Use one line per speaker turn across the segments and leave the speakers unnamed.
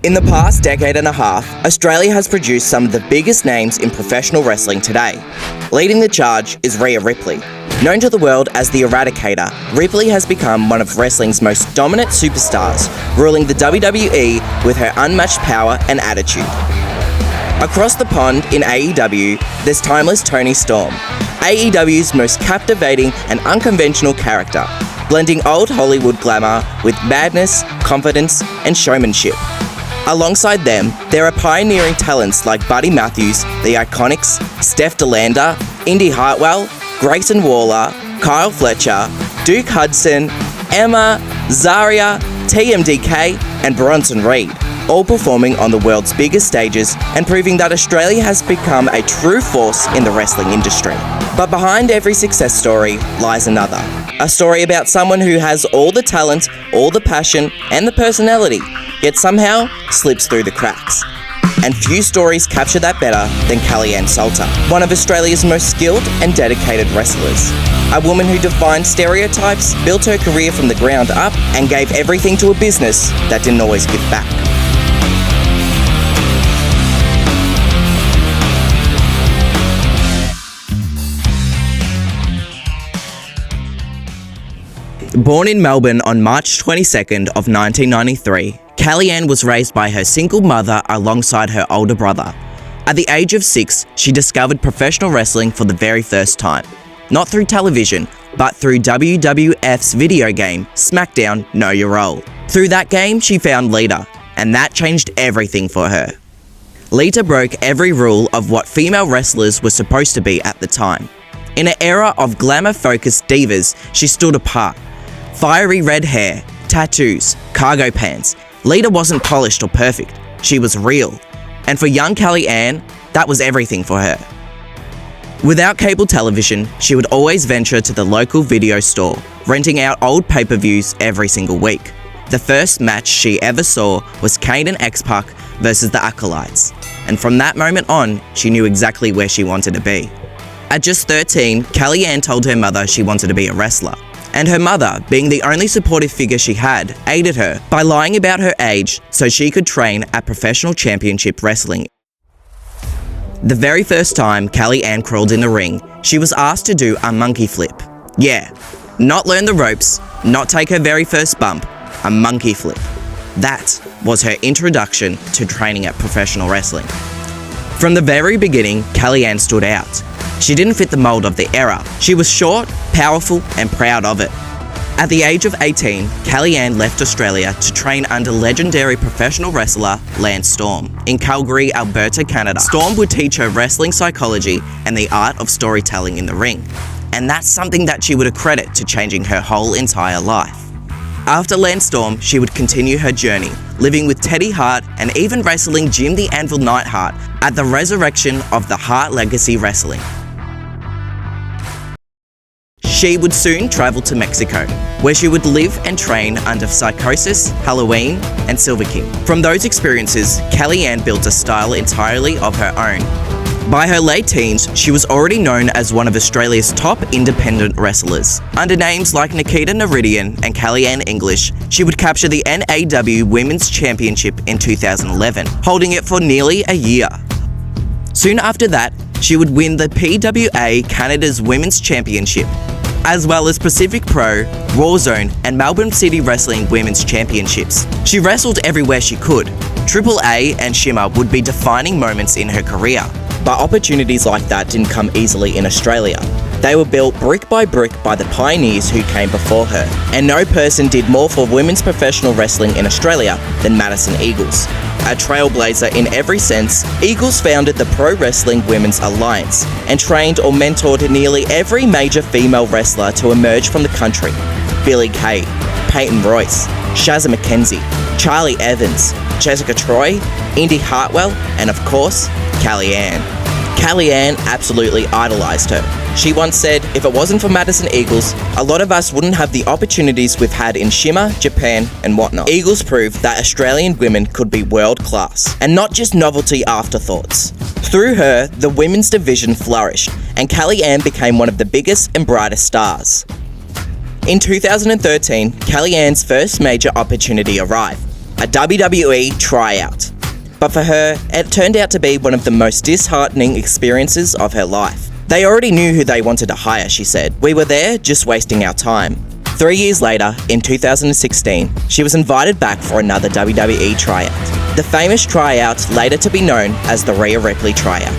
In the past decade and a half, Australia has produced some of the biggest names in professional wrestling today. Leading the charge is Rhea Ripley. Known to the world as the Eradicator, Ripley has become one of wrestling's most dominant superstars, ruling the WWE with her unmatched power and attitude. Across the pond in AEW, there's timeless Toni Storm, AEW's most captivating and unconventional character, blending old Hollywood glamour with madness, confidence, and showmanship. Alongside them, there are pioneering talents like Buddy Matthews, The Iconics, Steph DeLander, Indy Hartwell, Grayson Waller, Kyle Fletcher, Duke Hudson, Emma, Zarya, TMDK, and Bronson Reed, all performing on the world's biggest stages and proving that Australia has become a true force in the wrestling industry. But behind every success story lies another. A story about someone who has all the talent, all the passion, and the personality, yet somehow slips through the cracks. And few stories capture that better than Kellyanne Salter, one of Australia's most skilled and dedicated wrestlers. A woman who defined stereotypes, built her career from the ground up, and gave everything to a business that didn't always give back. Born in Melbourne on March 22nd of 1993, Kellyanne was raised by her single mother alongside her older brother. At the age of 6, she discovered professional wrestling for the very first time. Not through television, but through WWF's video game, SmackDown Know Your Role. Through that game, she found Lita, and that changed everything for her. Lita broke every rule of what female wrestlers were supposed to be at the time. In an era of glamour-focused divas, she stood apart. Fiery red hair, tattoos, cargo pants. Lita wasn't polished or perfect, she was real. And for young Kellyanne, that was everything for her. Without cable television, she would always venture to the local video store, renting out old pay-per-views every single week. The first match she ever saw was Kane and X-Pac versus the Acolytes. And from that moment on, she knew exactly where she wanted to be. At just 13, Kellyanne told her mother she wanted to be a wrestler. And her mother, being the only supportive figure she had, aided her by lying about her age so she could train at professional championship wrestling. The very first time Kellyanne crawled in the ring, she was asked to do a monkey flip. Yeah, not learn the ropes, not take her very first bump, a monkey flip. That was her introduction to training at professional wrestling. From the very beginning, Kellyanne stood out. She didn't fit the mold of the era. She was short, powerful, and proud of it. At the age of 18, Kellyanne left Australia to train under legendary professional wrestler Lance Storm in Calgary, Alberta, Canada. Storm would teach her wrestling psychology and the art of storytelling in the ring. And that's something that she would accredit to changing her whole entire life. After Lance Storm, she would continue her journey, living with Teddy Hart and even wrestling Jim the Anvil Neidhart at the resurrection of the Hart Legacy Wrestling. She would soon travel to Mexico, where she would live and train under Psychosis, Halloween, and Silver King. From those experiences, Kellyanne built a style entirely of her own. By her late teens, she was already known as one of Australia's top independent wrestlers. Under names like Nikita Naridian and Kellyanne English, she would capture the NAW Women's Championship in 2011, holding it for nearly a year. Soon after that, she would win the PWA Canada's Women's Championship, as well as Pacific Pro, Warzone, and Melbourne City Wrestling Women's Championships. She wrestled everywhere she could. AAA and SHIMMER would be defining moments in her career. But opportunities like that didn't come easily in Australia. They were built brick by the pioneers who came before her. And no person did more for women's professional wrestling in Australia than Madison Eagles. A trailblazer in every sense, Eagles founded the Pro Wrestling Women's Alliance and trained or mentored nearly every major female wrestler to emerge from the country. Billie Kay, Peyton Royce, Shazza McKenzie, Charlie Evans, Jessica Troy, Indy Hartwell, and of course, Kellyanne. Kellyanne absolutely idolized her. She once said, if it wasn't for Madison Eagles, a lot of us wouldn't have the opportunities we've had in SHIMMER, Japan, and whatnot. Eagles proved that Australian women could be world class, and not just novelty afterthoughts. Through her, the women's division flourished, and Kellyanne became one of the biggest and brightest stars. In 2013, Kellyanne's first major opportunity arrived. a WWE tryout. But for her, it turned out to be one of the most disheartening experiences of her life. They already knew who they wanted to hire, she said. We were there just wasting our time. 3 years later, in 2016, she was invited back for another WWE tryout. The famous tryout later to be known as the Rhea Ripley tryout.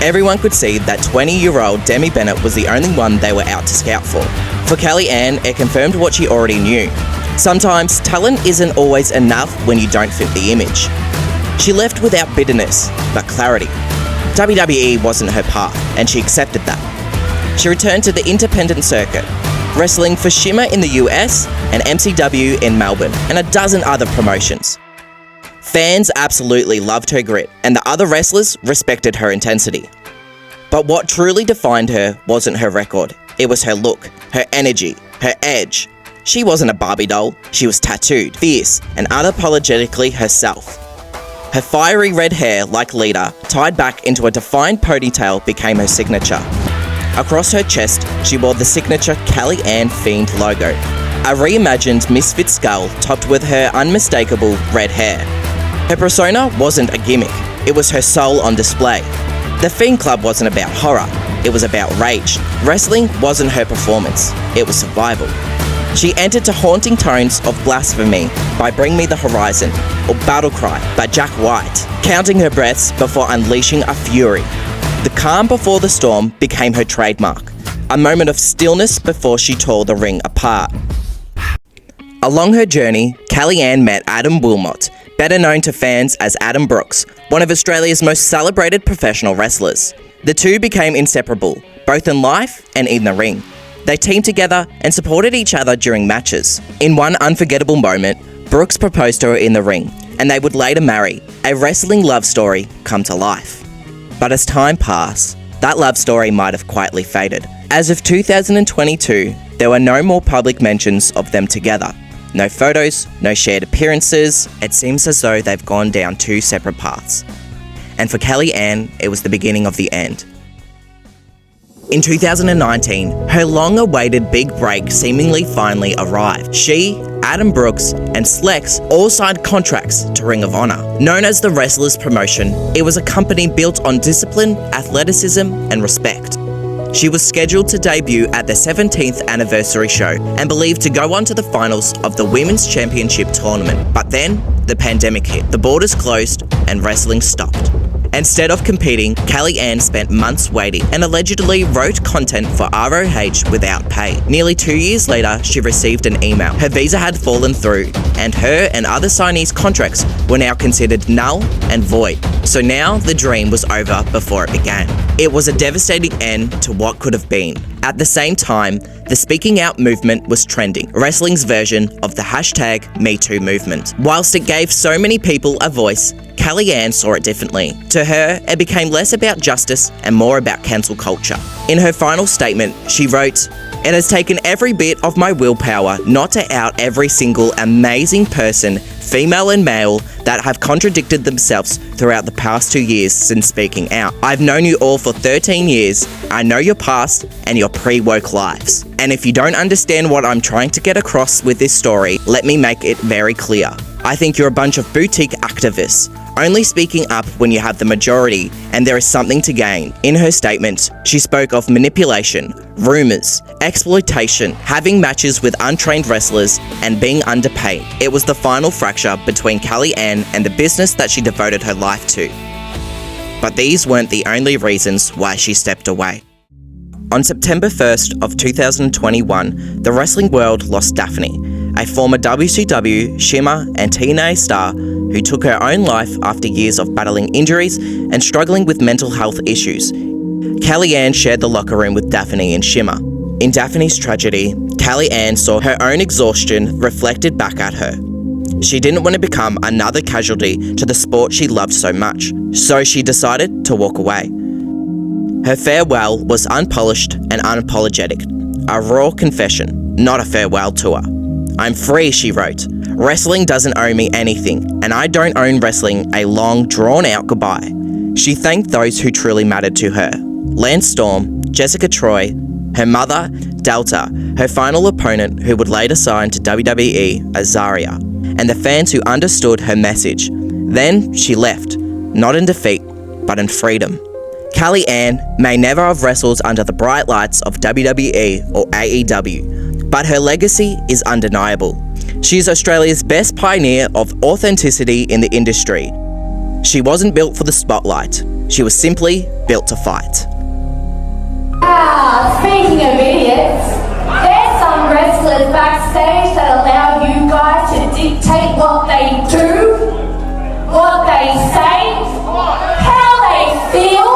Everyone could see that 20-year-old Demi Bennett was the only one they were out to scout for. For Kellyanne, it confirmed what she already knew. Sometimes, talent isn't always enough when you don't fit the image. She left without bitterness, but clarity. WWE wasn't her path, and she accepted that. She returned to the independent circuit, wrestling for SHIMMER in the US and MCW in Melbourne, and a dozen other promotions. Fans absolutely loved her grit, and the other wrestlers respected her intensity. But what truly defined her wasn't her record. It was her look, her energy, her edge. She wasn't a Barbie doll, she was tattooed, fierce, and unapologetically herself. Her fiery red hair, like Lita, tied back into a defined ponytail became her signature. Across her chest, she wore the signature Kellyanne Fiend logo, a reimagined misfit skull topped with her unmistakable red hair. Her persona wasn't a gimmick, it was her soul on display. The Fiend Club wasn't about horror, it was about rage. Wrestling wasn't her performance, it was survival. She entered to haunting tones of Blasphemy by Bring Me the Horizon, or Battle Cry by Jack White, counting her breaths before unleashing a fury. The calm before the storm became her trademark, a moment of stillness before she tore the ring apart. Along her journey, Kellyanne met Adam Wilmot, better known to fans as Adam Brooks, one of Australia's most celebrated professional wrestlers. The two became inseparable, both in life and in the ring. They teamed together and supported each other during matches. In one unforgettable moment, Brooks proposed to her in the ring, and they would later marry, a wrestling love story come to life. But as time passed, that love story might have quietly faded. As of 2022, there were no more public mentions of them together. No photos, no shared appearances. It seems as though they've gone down two separate paths. And for Kellyanne, it was the beginning of the end. In 2019, her long-awaited big break seemingly finally arrived. She, Adam Brooks, and Slex all signed contracts to Ring of Honor. Known as the Wrestlers Promotion, it was a company built on discipline, athleticism, and respect. She was scheduled to debut at the 17th anniversary show and believed to go on to the finals of the Women's Championship tournament. But then, the pandemic hit, the borders closed, and wrestling stopped. Instead of competing, Kellyanne spent months waiting and allegedly wrote content for ROH without pay. Nearly 2 years later, she received an email. Her visa had fallen through, and her and other signees' contracts were now considered null and void. So now the dream was over before it began. It was a devastating end to what could have been. At the same time, the speaking out movement was trending, wrestling's version of the #MeToo movement. Whilst it gave so many people a voice, Kellyanne saw it differently. To her, it became less about justice and more about cancel culture. In her final statement, she wrote, "It has taken every bit of my willpower not to out every single amazing person, female and male, that have contradicted themselves throughout the past 2 years since speaking out. I've known you all for 13 years. I know your past and your pre-woke lives. And if you don't understand what I'm trying to get across with this story, let me make it very clear. I think you're a bunch of boutique activists, only speaking up when you have the majority and there is something to gain." In her statement, she spoke of manipulation, rumours, exploitation, having matches with untrained wrestlers, and being underpaid. It was the final fracture between Kellyanne and the business that she devoted her life to. But these weren't the only reasons why she stepped away. On September 1st of 2021, the wrestling world lost Daphne, a former WCW, SHIMMER and TNA star who took her own life after years of battling injuries and struggling with mental health issues. Kellyanne shared the locker room with Daphne in SHIMMER. In Daphne's tragedy, Kellyanne saw her own exhaustion reflected back at her. She didn't want to become another casualty to the sport she loved so much, so she decided to walk away. Her farewell was unpolished and unapologetic, a raw confession, not a farewell tour. "I'm free," she wrote. "Wrestling doesn't owe me anything, and I don't own wrestling a long, drawn-out goodbye." She thanked those who truly mattered to her. Lance Storm, Jessica Troy, her mother, Delta, her final opponent who would later sign to WWE as Zarya, and the fans who understood her message. Then she left, not in defeat, but in freedom. Kellyanne may never have wrestled under the bright lights of WWE or AEW, but her legacy is undeniable. She is Australia's best pioneer of authenticity in the industry. She wasn't built for the spotlight. She was simply built to fight.
Speaking of idiots, there's some wrestlers backstage that allow you guys to dictate what they do, what they say, how they feel.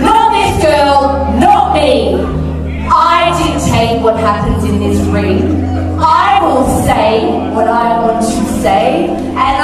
Not this girl, not me. I dictate what happens in this ring. I will say what I want to say, and